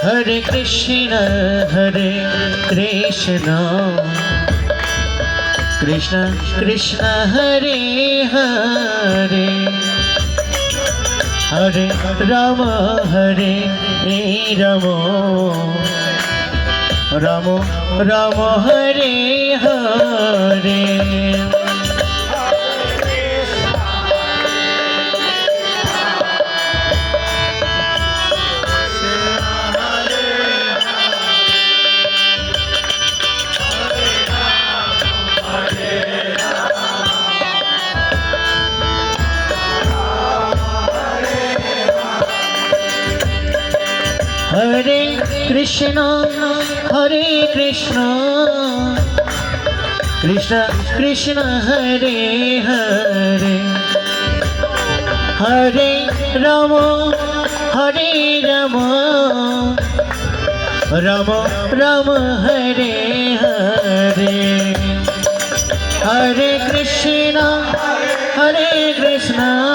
Hare Krishna Krishna Krishna Hare Hare Hare Rama Hare Rama Rama Rama Hare Hare Hare Krishna Krishna Krishna Hare Hare Hare Rama Rama Rama Hare Hare Hare Krishna Hare Krishna